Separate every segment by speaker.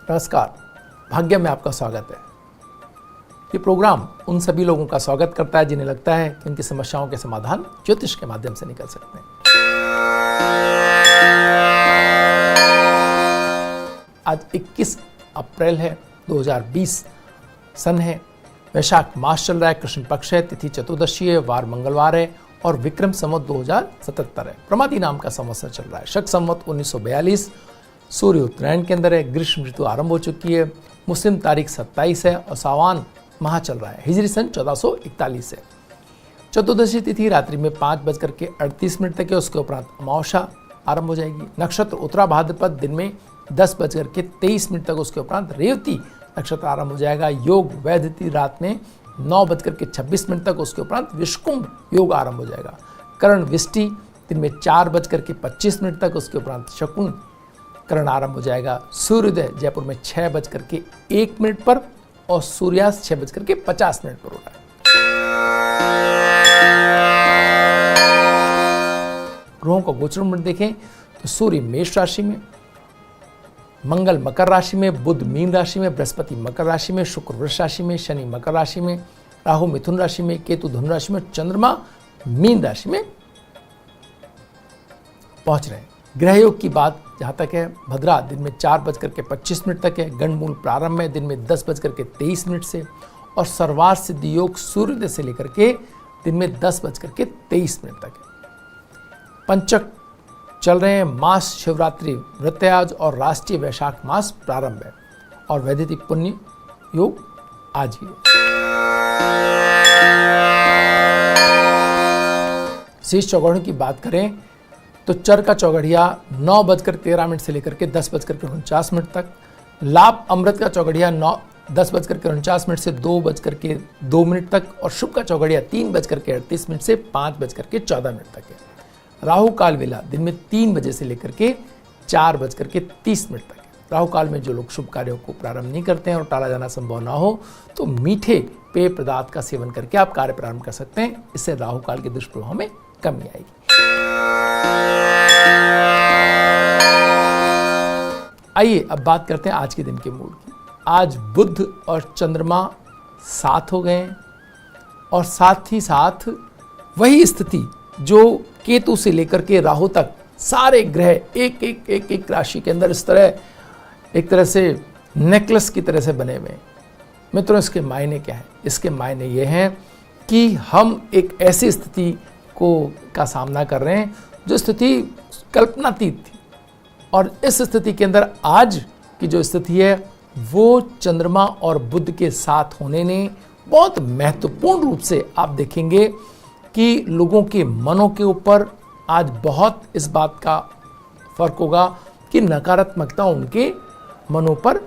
Speaker 1: नमस्कार, भाग्य में आपका स्वागत है। ये प्रोग्राम उन सभी लोगों का स्वागत करता है जिन्हें लगता है कि उनकी समस्याओं के समाधान ज्योतिष के माध्यम से निकल सकते हैं। आज 21 अप्रैल है, 2020 सन है। वैशाख मास चल रहा है, कृष्ण पक्ष है, तिथि चतुर्दशी है, वार मंगलवार है और विक्रम संवत 2077 है। प्रमादी नाम का संवत्सर चल रहा है। शक संवत 1942, सूर्य उत्तरायण के अंदर है, ग्रीष्म ऋतु आरंभ हो चुकी है। मुस्लिम तारीख 27 है और सावन माह चल रहा है। हिजरी सन 1441 है। चतुर्दशी तिथि रात्रि में 5:38 तक है। उसके उपरांत अमावस्या आरंभ हो जाएगी। नक्षत्र उत्तरा भाद्रपद दिन में 10:23 तक। उसके उपरांत रेवती नक्षत्र आरंभ हो जाएगा। योग वैधति रात में 9:26 तक। उसके उपरांत विषकुंभ योग आरंभ हो जाएगा। करण विष्टि दिन में 4:25 तक। उसके उपरांत शकुन करण आरंभ हो जाएगा। सूर्योदय जयपुर में 6:01 पर और सूर्यास्त 6:50 पर हो रहा है। ग्रहों का गोचर में देखें तो सूर्य मेष राशि में, मंगल मकर राशि में, बुध मीन राशि में, बृहस्पति मकर राशि में, शुक्र वृष राशि में, शनि मकर राशि में, राहु मिथुन राशि में, केतु धनु राशि में, चंद्रमा मीन राशि में पहुंच रहे हैं। ग्रह योग की बात जहां तक है, भद्रा दिन में 4:25 तक है। गंडमूल प्रारंभ में दिन में 10:23 से और सर्वार सिद्ध योग सूर्योदय से लेकर के दिन में 10:23 तक है। पंचक चल रहे हैं। मास शिवरात्रि व्रतयाज और राष्ट्रीय वैशाख मास प्रारंभ है और वैदिक पुण्य योग आज ही है। शेष चौगड़ियों की बात करें तो चर का चौगड़िया 9:13 से लेकर के 10:49 तक। लाभ अमृत का चौगड़िया 10:49 से 2:02 तक और शुभ का चौगड़िया 3:38 से 5:14 तक है। राहु काल वेला दिन में 3 बजे से लेकर के 4:30 तक है। राहु काल में जो लोग शुभ कार्यों को प्रारंभ नहीं करते हैं और टाला जाना संभव ना हो तो मीठे पेय पदार्थ का सेवन करके आप कार्य प्रारंभ कर सकते हैं। इससे राहु काल के दुष्प्रभाव में कमी आएगी। आइए अब बात करते हैं आज के दिन के मूड की। आज बुध और चंद्रमा साथ हो गए हैं और साथ ही साथ वही स्थिति जो केतु से लेकर के राहु तक सारे ग्रह एक राशि के अंदर इस तरह एक तरह से नेकलेस की तरह से बने हुए हैं। मित्रों, इसके मायने क्या है? इसके मायने ये हैं कि हम एक ऐसी स्थिति का सामना कर रहे हैं जो स्थिति कल्पनातीत थी और इस स्थिति के अंदर आज की जो स्थिति है वो चंद्रमा और बुध के साथ होने ने बहुत महत्वपूर्ण रूप से आप देखेंगे कि लोगों के मनों के ऊपर आज बहुत इस बात का फर्क होगा कि नकारात्मकता उनके मनों पर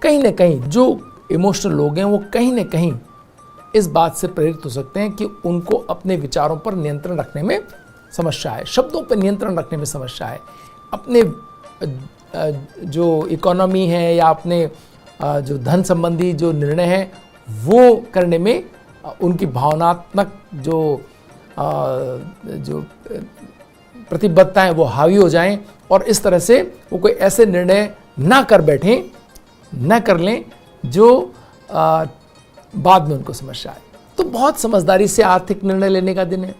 Speaker 1: कहीं ना कहीं, जो इमोशनल लोग हैं वो कहीं ना कहीं इस बात से प्रेरित हो सकते हैं कि उनको अपने विचारों पर नियंत्रण रखने में समस्या है, शब्दों पर नियंत्रण रखने में समस्या है, अपने जो इकोनॉमी है या अपने जो धन संबंधी जो निर्णय है वो करने में उनकी भावनात्मक जो प्रतिबद्धता है वो हावी हो जाएं और इस तरह से वो कोई ऐसे निर्णय ना कर लें जो बाद में उनको समस्या आए। तो बहुत समझदारी से आर्थिक निर्णय लेने का दिन है।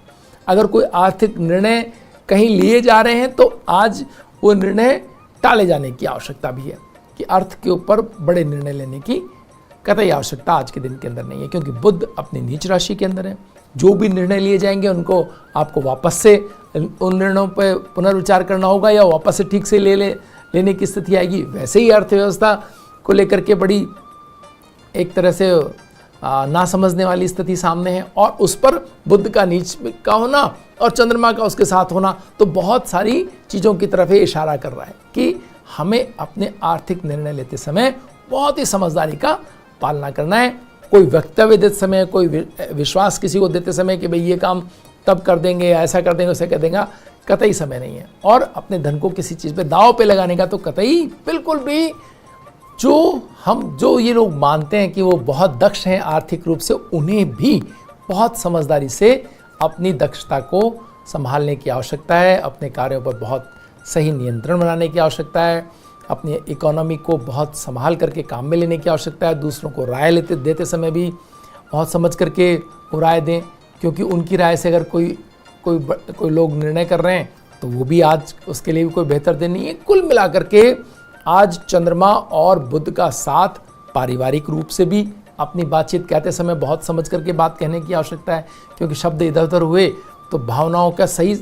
Speaker 1: अगर कोई आर्थिक निर्णय कहीं लिए जा रहे हैं तो आज वो निर्णय टाले जाने की आवश्यकता भी है कि अर्थ के ऊपर बड़े निर्णय लेने की कतई आवश्यकता आज के दिन के अंदर नहीं है, क्योंकि बुध अपनी नीच राशि के अंदर है। जो भी निर्णय लिए जाएंगे उनको आपको वापस से उन निर्णयों पर पुनर्विचार करना होगा या वापस से ठीक से लेने की स्थिति आएगी। वैसे ही अर्थव्यवस्था को लेकर के बड़ी एक तरह से ना समझने वाली स्थिति सामने है और उस पर बुध का नीच का होना और चंद्रमा का उसके साथ होना तो बहुत सारी चीज़ों की तरफ ये इशारा कर रहा है कि हमें अपने आर्थिक निर्णय लेते समय बहुत ही समझदारी का पालना करना है। कोई वक्तव्य देते समय, कोई विश्वास किसी को देते समय कि भाई ये काम तब कर देंगे या ऐसा कर देंगे वैसा कर देंगे, कतई समय नहीं है। और अपने धन को किसी चीज़ पे दांव पे लगाने का तो कतई बिल्कुल भी, जो ये लोग मानते हैं कि वो बहुत दक्ष हैं आर्थिक रूप से, उन्हें भी बहुत समझदारी से अपनी दक्षता को संभालने की आवश्यकता है। अपने कार्यों पर बहुत सही नियंत्रण बनाने की आवश्यकता है। अपनी इकोनॉमी को बहुत संभाल करके काम में लेने की आवश्यकता है। दूसरों को राय देते समय भी बहुत समझ करके वो राय दें, क्योंकि उनकी राय से अगर कोई लोग निर्णय कर रहे हैं तो वो भी आज उसके लिए भी कोई बेहतर दिन नहीं है। कुल मिलाकर के आज चंद्रमा और बुध का साथ पारिवारिक रूप से भी अपनी बातचीत कहते समय बहुत समझ करके बात कहने की आवश्यकता है, क्योंकि शब्द इधर उधर हुए तो भावनाओं का सही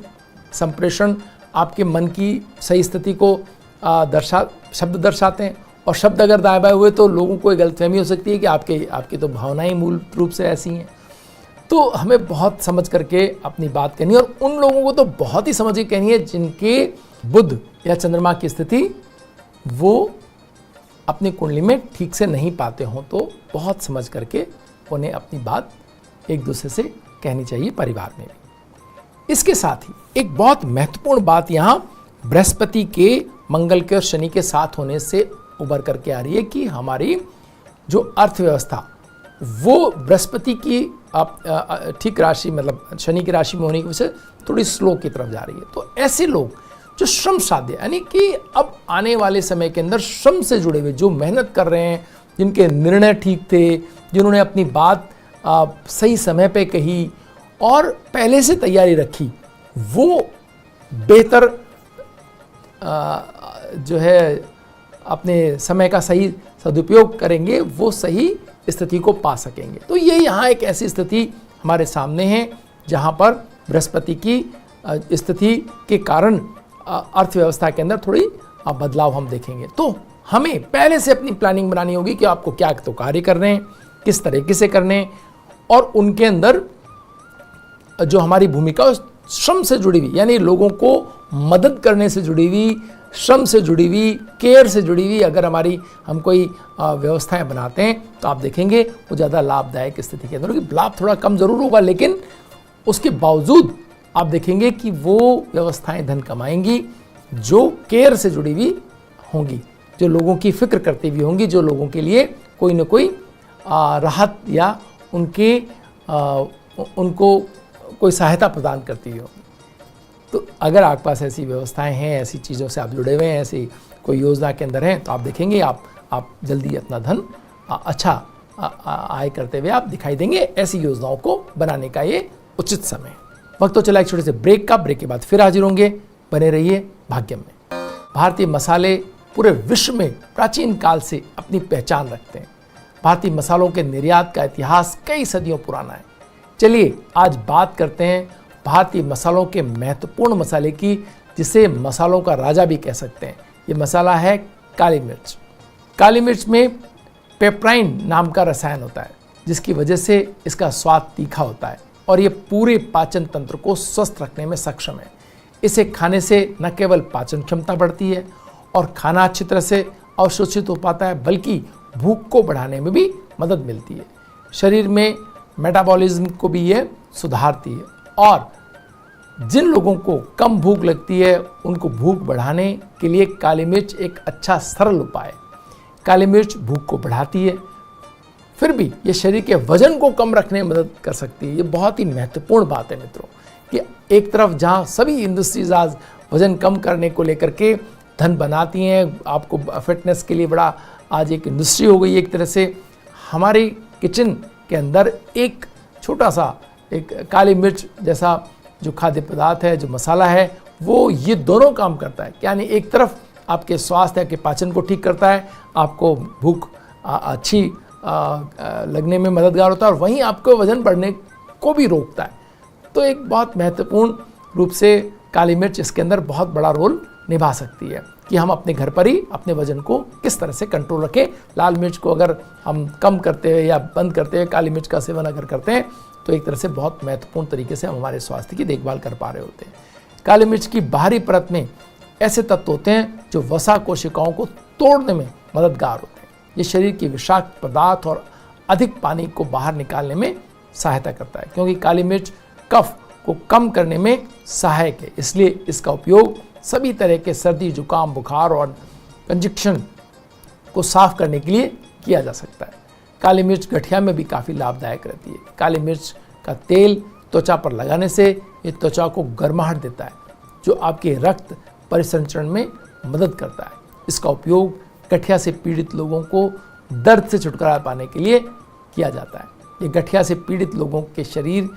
Speaker 1: संप्रेषण आपके मन की सही स्थिति को शब्द दर्शाते हैं, और शब्द अगर दाएं बाएं हुए तो लोगों को एक गलतफहमी हो सकती है कि आपकी तो भावनाएं मूल रूप से ऐसी हैं। तो हमें बहुत समझ करके अपनी बात कहनी है, और उन लोगों को तो बहुत ही समझ के कहनी है जिनके बुध या चंद्रमा की स्थिति वो अपनी कुंडली में ठीक से नहीं पाते हों, तो बहुत समझ करके उन्हें अपनी बात एक दूसरे से कहनी चाहिए परिवार में भी। इसके साथ ही एक बहुत महत्वपूर्ण बात यहाँ बृहस्पति के, मंगल के और शनि के साथ होने से उभर करके आ रही है कि हमारी जो अर्थव्यवस्था वो बृहस्पति की ठीक राशि, मतलब शनि की राशि में होने की वजह से थोड़ी स्लो की तरफ जा रही है। तो ऐसे लोग जो श्रम साध्य, यानी कि अब आने वाले समय के अंदर श्रम से जुड़े हुए जो मेहनत कर रहे हैं, जिनके निर्णय ठीक थे, जिन्होंने अपनी बात सही समय पे कही और पहले से तैयारी रखी, वो बेहतर जो है अपने समय का सही सदुपयोग करेंगे, वो सही स्थिति को पा सकेंगे। तो ये यहाँ एक ऐसी स्थिति हमारे सामने है जहाँ पर बृहस्पति की स्थिति के कारण अर्थव्यवस्था के अंदर थोड़ी बदलाव हम देखेंगे। तो हमें पहले से अपनी प्लानिंग बनानी होगी कि आपको क्या तो कार्य करने हैं, किस तरीके से करने, और उनके अंदर जो हमारी भूमिका श्रम से जुड़ी हुई, यानी लोगों को मदद करने से जुड़ी हुई, श्रम से जुड़ी हुई, केयर से जुड़ी हुई अगर हम कोई व्यवस्थाएं बनाते हैं तो आप देखेंगे वो ज़्यादा लाभदायक स्थिति के अंदर होगी। लाभ थोड़ा कम जरूर होगा, लेकिन उसके बावजूद आप देखेंगे कि वो व्यवस्थाएं धन कमाएंगी जो केयर से जुड़ी हुई होंगी, जो लोगों की फिक्र करती हुई होंगी, जो लोगों के लिए कोई ना कोई राहत या उनको कोई सहायता प्रदान करती हुई होगी। तो अगर आपके पास ऐसी व्यवस्थाएं हैं, ऐसी चीज़ों से आप जुड़े हुए हैं, ऐसी कोई योजना के अंदर हैं, तो आप देखेंगे आप जल्दी अपना धन अच्छा आय करते हुए आप दिखाई देंगे। ऐसी योजनाओं को बनाने का ये उचित समय। वक्त तो चला एक छोटे से ब्रेक का। ब्रेक के बाद फिर हाजिर होंगे, बने रहिए भाग्यम में। भारतीय मसाले पूरे विश्व में प्राचीन काल से अपनी पहचान रखते हैं। भारतीय मसालों के निर्यात का इतिहास कई सदियों पुराना है। चलिए आज बात करते हैं भारतीय मसालों के महत्वपूर्ण मसाले की, जिसे मसालों का राजा भी कह सकते हैं। ये मसाला है काली मिर्च। काली मिर्च में पेपराइन नाम का रसायन होता है, जिसकी वजह से इसका स्वाद तीखा होता है और ये पूरे पाचन तंत्र को स्वस्थ रखने में सक्षम है। इसे खाने से न केवल पाचन क्षमता बढ़ती है और खाना अच्छी तरह से अवशोषित हो पाता है, बल्कि भूख को बढ़ाने में भी मदद मिलती है। शरीर में मेटाबॉलिज्म को भी ये सुधारती है, और जिन लोगों को कम भूख लगती है उनको भूख बढ़ाने के लिए काली मिर्च एक अच्छा सरल उपाय है। काली मिर्च भूख को बढ़ाती है, फिर भी ये शरीर के वजन को कम रखने में मदद कर सकती है। ये बहुत ही महत्वपूर्ण बात है मित्रों, कि एक तरफ जहाँ सभी इंडस्ट्रीज आज वजन कम करने को लेकर के धन बनाती हैं, आपको फिटनेस के लिए बड़ा आज एक इंडस्ट्री हो गई है एक तरह से, हमारे किचन के अंदर एक छोटा सा एक काली मिर्च जैसा जो खाद्य पदार्थ है, जो मसाला है, वो ये दोनों काम करता है। यानी एक तरफ आपके स्वास्थ्य के पाचन को ठीक करता है, आपको भूख अच्छी लगने में मददगार होता है, और वहीं आपको वजन बढ़ने को भी रोकता है। तो एक बहुत महत्वपूर्ण रूप से काली मिर्च इसके अंदर बहुत बड़ा रोल निभा सकती है कि हम अपने घर पर ही अपने वजन को किस तरह से कंट्रोल रखें। लाल मिर्च को अगर हम कम करते हुए या बंद करते हुए काली मिर्च का सेवन अगर करते हैं तो एक तरह से बहुत महत्वपूर्ण तरीके से हम हमारे स्वास्थ्य की देखभाल कर पा रहे होते हैं। काली मिर्च की बाहरी परत में ऐसे तत्व होते हैं जो वसा कोशिकाओं को तोड़ने में मददगार होते हैं। ये शरीर की विषाक्त पदार्थ और अधिक पानी को बाहर निकालने में सहायता करता है, क्योंकि काली मिर्च कफ को कम करने में सहायक है। इसलिए इसका उपयोग सभी तरह के सर्दी, जुकाम, बुखार और कंजक्शन को साफ करने के लिए किया जा सकता है। काली मिर्च गठिया में भी काफ़ी लाभदायक रहती है। काली मिर्च का तेल त्वचा पर लगाने से ये त्वचा को गर्माहट देता है, जो आपके रक्त परिसंचरण में मदद करता है। इसका उपयोग गठिया से पीड़ित लोगों को दर्द से छुटकारा पाने के लिए किया जाता है। ये गठिया से पीड़ित लोगों के शरीर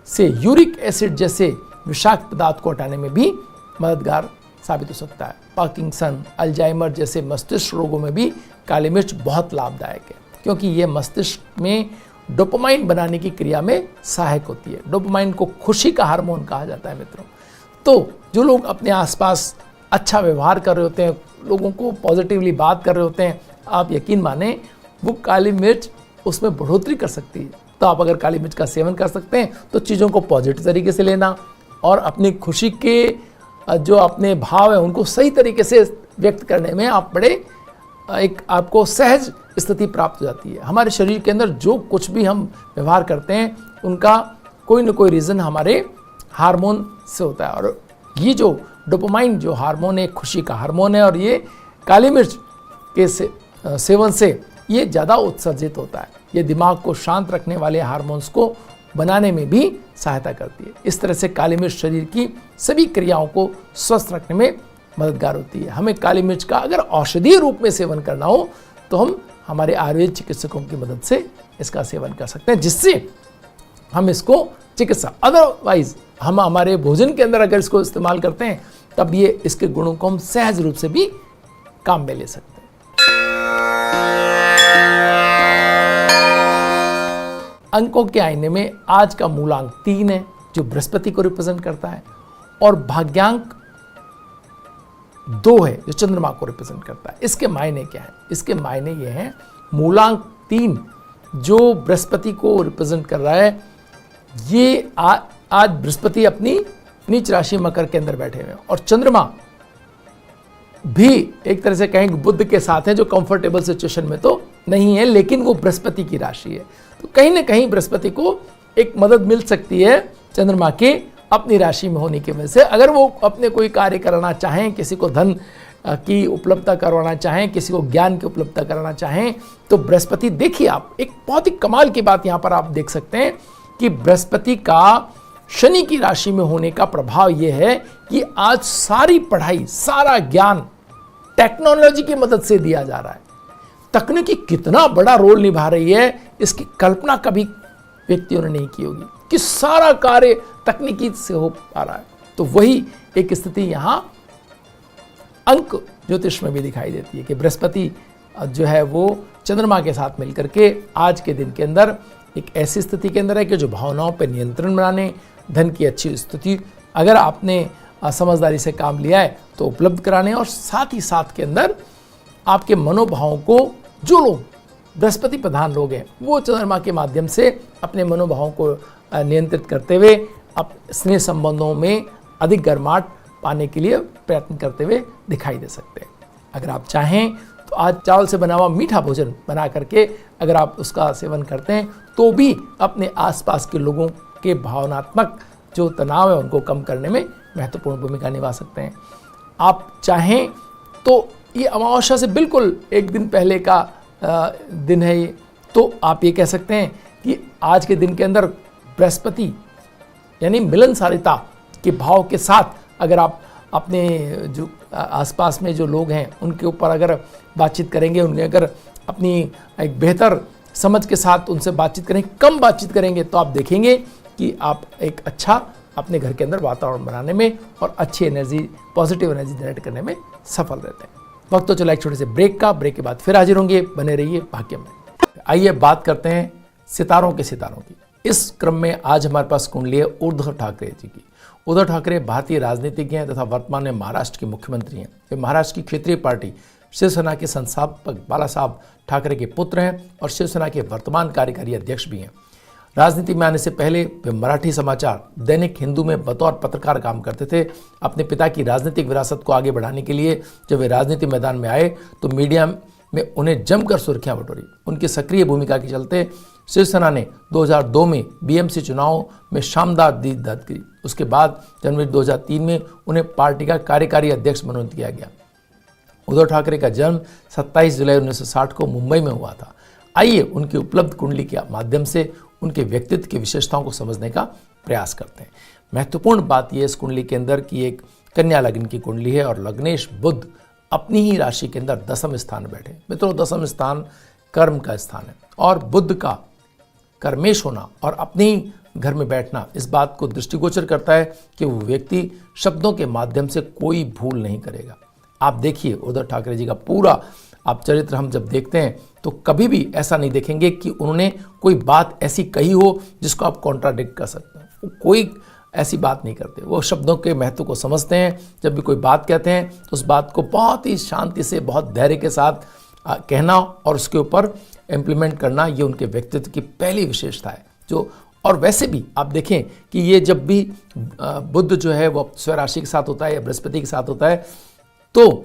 Speaker 1: से यूरिक एसिड जैसे विषाक्त पदार्थ को हटाने में भी मददगार साबित हो सकता है। पार्किंसन, अल्जाइमर जैसे मस्तिष्क रोगों में भी काली मिर्च बहुत लाभदायक है, क्योंकि ये मस्तिष्क में डोपामाइन बनाने की क्रिया में सहायक होती है। डोपामाइन को खुशी का हार्मोन कहा जाता है मित्रों। तो जो लोग अपने आसपास अच्छा व्यवहार कर रहे होते हैं, लोगों को पॉजिटिवली बात कर रहे होते हैं, आप यकीन माने वो काली मिर्च उसमें बढ़ोतरी कर सकती है। तो आप अगर काली मिर्च का सेवन कर सकते हैं तो चीज़ों को पॉजिटिव तरीके से लेना और अपनी खुशी के जो अपने भाव हैं उनको सही तरीके से व्यक्त करने में आप बड़े एक आपको सहज स्थिति प्राप्त हो जाती है। हमारे शरीर के अंदर जो कुछ भी हम व्यवहार करते हैं उनका कोई ना कोई रीज़न हमारे हार्मोन से होता है, और ये जो डोपामाइन जो हार्मोन है, खुशी का हार्मोन है, और ये काली मिर्च के सेवन से ये ज़्यादा उत्सर्जित होता है। ये दिमाग को शांत रखने वाले हार्मोन्स को बनाने में भी सहायता करती है। इस तरह से काली मिर्च शरीर की सभी क्रियाओं को स्वस्थ रखने में मददगार होती है। हमें काली मिर्च का अगर औषधीय रूप में सेवन करना हो तो हम हमारे आयुर्वेद चिकित्सकों की मदद से इसका सेवन कर सकते हैं, जिससे हम इसको चिकित्सा, अदरवाइज हम हमारे भोजन के अंदर अगर इसको इस्तेमाल करते हैं तब ये इसके गुणों को हम सहज रूप से भी काम में ले सकते हैं। अंकों के आईने में आज का मूलांक 3 है, जो बृहस्पति को रिप्रेजेंट करता है, और भाग्यांक 2 है जो चंद्रमा को रिप्रेजेंट करता है। इसके मायने क्या है? इसके मायने ये हैं, मूलांक 3 जो बृहस्पति को रिप्रेजेंट कर रहा है, ये आज बृहस्पति अपनी नीच राशि मकर के अंदर बैठे हुए हैं, और चंद्रमा भी एक तरह से कहेंगे बुध के साथ है, जो कंफर्टेबल सिचुएशन में तो नहीं है, लेकिन वो बृहस्पति की राशि है। तो कहीं ना कहीं बृहस्पति को एक मदद मिल सकती है चंद्रमा के अपनी राशि में होने की वजह से। अगर वो अपने कोई कार्य कराना चाहें, किसी को धन की उपलब्धता करवाना चाहें, किसी को ज्ञान की उपलब्धता कराना चाहें, तो बृहस्पति, देखिए आप एक बहुत ही कमाल की बात यहाँ पर आप देख सकते हैं कि बृहस्पति का शनि की राशि में होने का प्रभाव यह है कि आज सारी पढ़ाई, सारा ज्ञान टेक्नोलॉजी की मदद से दिया जा रहा है। तकनीकी कितना बड़ा रोल निभा रही है, इसकी कल्पना कभी व्यक्तियों ने नहीं की होगी कि सारा कार्य तकनीकी से हो पा रहा है। तो वही एक स्थिति यहां अंक ज्योतिष में भी दिखाई देती है कि बृहस्पति जो है वो चंद्रमा के साथ मिलकर के आज के दिन के अंदर एक ऐसी स्थिति के अंदर है कि जो भावनाओं पर नियंत्रण बनाने, धन की अच्छी स्थिति अगर आपने समझदारी से काम लिया है तो उपलब्ध कराने, और साथ ही साथ के अंदर आपके मनोभावों को, जो लोग बृहस्पति प्रधान लोग हैं वो चंद्रमा के माध्यम से अपने मनोभावों को नियंत्रित करते हुए अब स्नेह संबंधों में अधिक गर्माहट पाने के लिए प्रयत्न करते हुए दिखाई दे सकते हैं। अगर आप चाहें तो आज चावल से बना हुआ मीठा भोजन बना करके अगर आप उसका सेवन करते हैं तो भी अपने आसपास के लोगों के भावनात्मक जो तनाव है उनको कम करने में महत्वपूर्ण भूमिका निभा सकते हैं। आप चाहें तो ये अमावस्या से बिल्कुल एक दिन पहले का दिन है ये, तो आप ये कह सकते हैं कि आज के दिन के अंदर बृहस्पति यानी मिलनसारिता के भाव के साथ अगर आप अपने जो आसपास में जो लोग हैं उनके ऊपर अगर बातचीत करेंगे, उन्हें अगर अपनी एक बेहतर समझ के साथ उनसे बातचीत करेंगे, कम बातचीत करेंगे, तो आप देखेंगे कि आप एक अच्छा अपने घर के अंदर वातावरण बनाने में और अच्छी एनर्जी, पॉजिटिव एनर्जी जनरेट करने में सफल रहते हैं। वक्त तो चला एक छोटे से ब्रेक का, ब्रेक के बाद फिर हाजिर होंगे, बने रहिए भाग्य में। आइए बात करते हैं सितारों के सितारों की। इस क्रम में आज हमारे पास कुंडली है उद्धव ठाकरे जी की। उद्धव ठाकरे भारतीय राजनीतिज्ञ हैं तथा वर्तमान में महाराष्ट्र के मुख्यमंत्री हैं। वे महाराष्ट्र की क्षेत्रीय पार्टी शिवसेना के संस्थापक बाला साहब ठाकरे के पुत्र हैं और शिवसेना के वर्तमान कार्यकारी अध्यक्ष भी हैं। राजनीति में आने से पहले वे मराठी समाचार दैनिक हिंदू में बतौर पत्रकार काम करते थे। अपने पिता की राजनीतिक विरासत को आगे बढ़ाने के लिए जब वे राजनीति मैदान में आए तो मीडिया में उन्हें जमकर सुर्खियां बटोरी। उनकी सक्रिय भूमिका के चलते शिवसेना ने 2002 में बीएमसी चुनाव में शानदार जीत दर्ज की। उसके बाद जनवरी 2003 में उन्हें पार्टी का कार्यकारी अध्यक्ष मनोनीत किया गया। उद्धव ठाकरे का जन्म 27 जुलाई 1960 को मुंबई में हुआ था। आइए उनकी उपलब्ध कुंडली के माध्यम से उनके व्यक्तित्व की विशेषताओं को समझने का प्रयास करते हैं। महत्वपूर्ण बात यह इस कुंडली के अंदर कि एक कन्या लग्न की कुंडली है और लग्नेश बुध अपनी ही राशि के अंदर दसम स्थान बैठे। मित्रों, दसम स्थान कर्म का स्थान है और बुध का कर्मेश होना और अपने ही घर में बैठना इस बात को दृष्टिगोचर करता है कि वो व्यक्ति शब्दों के माध्यम से कोई भूल नहीं करेगा। आप देखिए उद्धव ठाकरे जी का पूरा आप चरित्र हम जब देखते हैं तो कभी भी ऐसा नहीं देखेंगे कि उन्होंने कोई बात ऐसी कही हो जिसको आप कॉन्ट्राडिक्ट कर सकते हैं। वो कोई ऐसी बात नहीं करते, वो शब्दों के महत्व को समझते हैं। जब भी कोई बात कहते हैं तो उस बात को बहुत ही शांति से, बहुत धैर्य के साथ कहना और उसके ऊपर इम्प्लीमेंट करना, ये उनके व्यक्तित्व की पहली विशेषता है। जो और वैसे भी आप देखें कि ये जब भी बुध जो है वो स्वराशि के साथ होता है या बृहस्पति के साथ होता है तो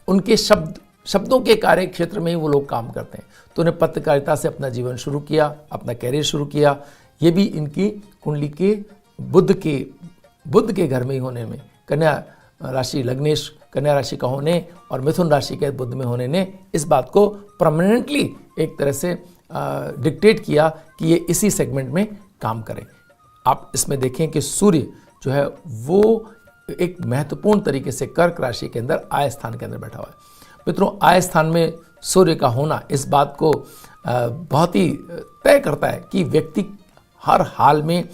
Speaker 1: उनके शब्दों के कार्य क्षेत्र में ही वो लोग काम करते हैं। तो उन्हें पत्रकारिता से अपना जीवन शुरू किया, अपना कैरियर शुरू किया। ये भी इनकी कुंडली के बुध के घर में ही होने में, कन्या राशि लग्नेश कन्या राशि का होने और मिथुन राशि के बुध में होने ने इस बात को परमानेंटली एक तरह से डिक्टेट किया कि ये इसी सेगमेंट में काम करें। आप इसमें देखें कि सूर्य जो है वो एक महत्वपूर्ण तरीके से कर्क राशि के अंदर आय स्थान के अंदर बैठा हुआ है। मित्रों, आय स्थान में सूर्य का होना इस बात को बहुत ही तय करता है कि व्यक्ति हर हाल में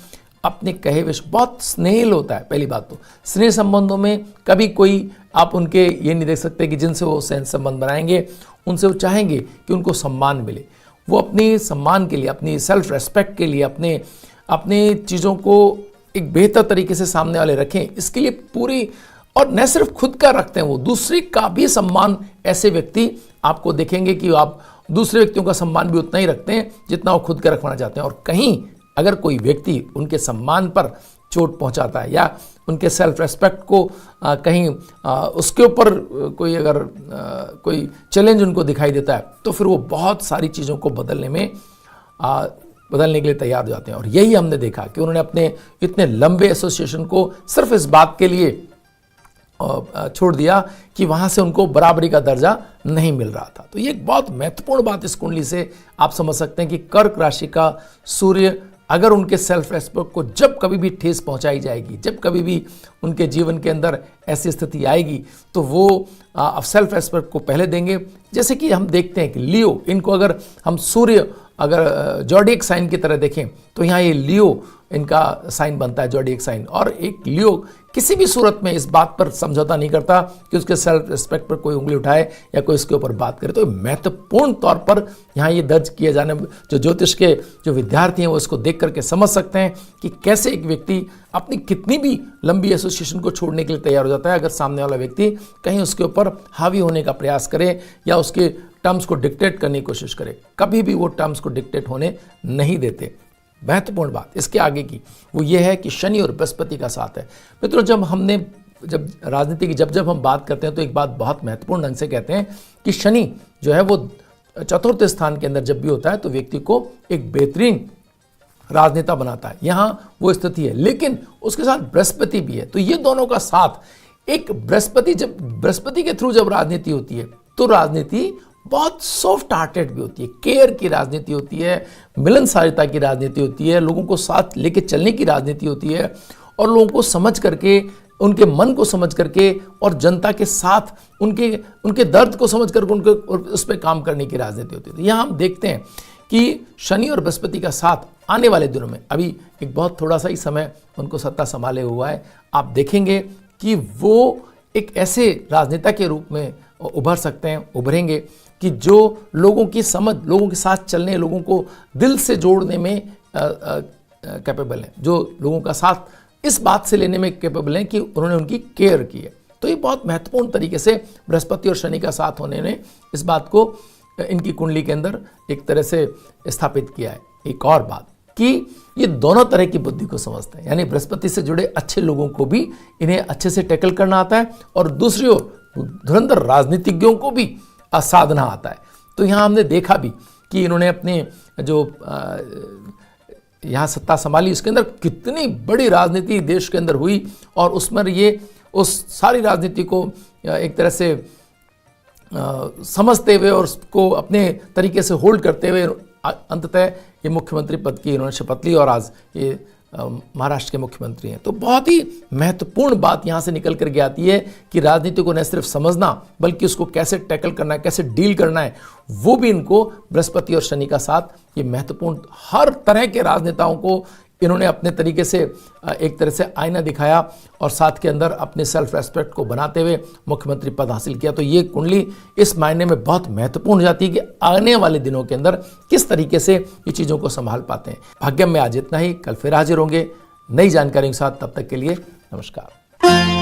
Speaker 1: अपने कहे विष बहुत स्नेहिल होता है। पहली बात तो स्नेह संबंधों में कभी कोई आप उनके ये नहीं देख सकते कि जिनसे वो स्नेह संबंध बनाएंगे उनसे वो चाहेंगे कि उनको सम्मान मिले। वो अपने सम्मान के लिए, अपनी सेल्फ रेस्पेक्ट के लिए अपने चीज़ों को एक बेहतर तरीके से सामने वाले रखें, इसके लिए पूरी, और न सिर्फ खुद का रखते हैं, वो दूसरे का भी सम्मान। ऐसे व्यक्ति आपको देखेंगे कि आप दूसरे व्यक्तियों का सम्मान भी उतना ही रखते हैं जितना वो खुद का रखवाना चाहते हैं। और कहीं अगर कोई व्यक्ति उनके सम्मान पर चोट पहुंचाता है या उनके सेल्फ रेस्पेक्ट को कहीं उसके ऊपर कोई अगर कोई चैलेंज उनको दिखाई देता है तो फिर वो बहुत सारी चीज़ों को बदलने के लिए तैयार हो जाते हैं। और यही हमने देखा कि उन्होंने अपने इतने लंबे एसोसिएशन को सिर्फ इस बात के लिए छोड़ दिया कि वहां से उनको बराबरी का दर्जा नहीं मिल रहा था। तो ये एक बहुत महत्वपूर्ण बात इस कुंडली से आप समझ सकते हैं कि कर्क राशि का सूर्य अगर उनके सेल्फ रेस्पेक्ट को जब कभी भी ठेस पहुंचाई जाएगी, जब कभी भी उनके जीवन के अंदर ऐसी स्थिति आएगी तो वो सेल्फ रेस्पेक्ट को पहले देंगे। जैसे कि हम देखते हैं कि लियो, इनको अगर हम सूर्य अगर जॉडिएक साइन की तरह देखें तो यहाँ ये लियो इनका साइन बनता है, जॉडिएक साइन। और एक लियो किसी भी सूरत में इस बात पर समझौता नहीं करता कि उसके सेल्फ रिस्पेक्ट पर कोई उंगली उठाए या कोई उसके ऊपर बात करे। तो महत्वपूर्ण तौर पर यहाँ ये दर्ज किए जाने, जो ज्योतिष के जो विद्यार्थी हैं वो इसको देख करके समझ सकते हैं कि कैसे एक व्यक्ति अपनी कितनी भी लंबी एसोसिएशन को छोड़ने के लिए तैयार हो जाता है अगर सामने वाला व्यक्ति कहीं उसके ऊपर हावी होने का प्रयास करे या उसके टर्म्स को डिक्टेट करने की कोशिश करे। कभी भी वो टर्म्स को डिक्टेट होने नहीं देते। महत्वपूर्ण बात इसके आगे की वो ये है कि शनि और बृहस्पति का साथ है। मित्रों, जब राजनीति की जब हम बात करते हैं तो एक बात बहुत महत्वपूर्ण ढंग से कहते हैं कि शनि जो है वो चतुर्थ स्थान के अंदर जब भी होता है तो व्यक्ति को एक बेहतरीन राजनेता बनाता है। यहाँ वो स्थिति है, लेकिन उसके साथ बृहस्पति भी है। तो ये दोनों का साथ एक जब बृहस्पति के थ्रू जब राजनीति होती है तो राजनीति बहुत सॉफ्ट हार्टेड भी होती है, केयर की राजनीति होती है, मिलनसारिता की राजनीति होती है, लोगों को साथ लेके चलने की राजनीति होती है और लोगों को समझ करके, उनके मन को समझ करके और जनता के साथ उनके दर्द को समझ करके उनके उस पर काम करने की राजनीति होती है। तो यहाँ हम देखते हैं कि शनि और बृहस्पति का साथ आने वाले दिनों में, अभी एक बहुत थोड़ा सा ही समय उनको सत्ता संभाले हुआ है, आप देखेंगे कि वो एक ऐसे राजनेता के रूप में उभरेंगे कि जो लोगों की समझ, लोगों के साथ चलने, लोगों को दिल से जोड़ने में कैपेबल हैं, जो लोगों का साथ इस बात से लेने में कैपेबल हैं कि उन्होंने उनकी केयर की है। तो ये बहुत महत्वपूर्ण तरीके से बृहस्पति और शनि का साथ होने ने इस बात को इनकी कुंडली के अंदर एक तरह से स्थापित किया है। एक और बात कि ये दोनों तरह की बुद्धि को समझते हैं, यानी बृहस्पति से जुड़े अच्छे लोगों को भी इन्हें अच्छे से टैकल करना आता है और दूसरी ओर धुरंधर राजनीतिज्ञों को भी साधना आता है। तो यहाँ हमने देखा भी कि इन्होंने अपने जो यहाँ सत्ता संभाली उसके अंदर कितनी बड़ी राजनीति देश के अंदर हुई और उसमें ये उस सारी राजनीति को एक तरह से समझते हुए और उसको अपने तरीके से होल्ड करते हुए अंततः ये मुख्यमंत्री पद की इन्होंने शपथ ली और आज ये महाराष्ट्र के मुख्यमंत्री हैं। तो बहुत ही महत्वपूर्ण बात यहाँ से निकल करके आती है कि राजनीति को न सिर्फ समझना बल्कि उसको कैसे टैकल करना है, कैसे डील करना है, वो भी इनको बृहस्पति और शनि का साथ ये महत्वपूर्ण, हर तरह के राजनेताओं को इन्होंने अपने तरीके से एक तरह से आईना दिखाया और साथ के अंदर अपने सेल्फ रेस्पेक्ट को बनाते हुए मुख्यमंत्री पद हासिल किया। तो ये कुंडली इस मायने में बहुत महत्वपूर्ण हो जाती है कि आने वाले दिनों के अंदर किस तरीके से ये चीज़ों को संभाल पाते हैं। भाग्यम में आज इतना ही, कल फिर हाजिर होंगे नई जानकारियों के साथ। तब तक के लिए नमस्कार।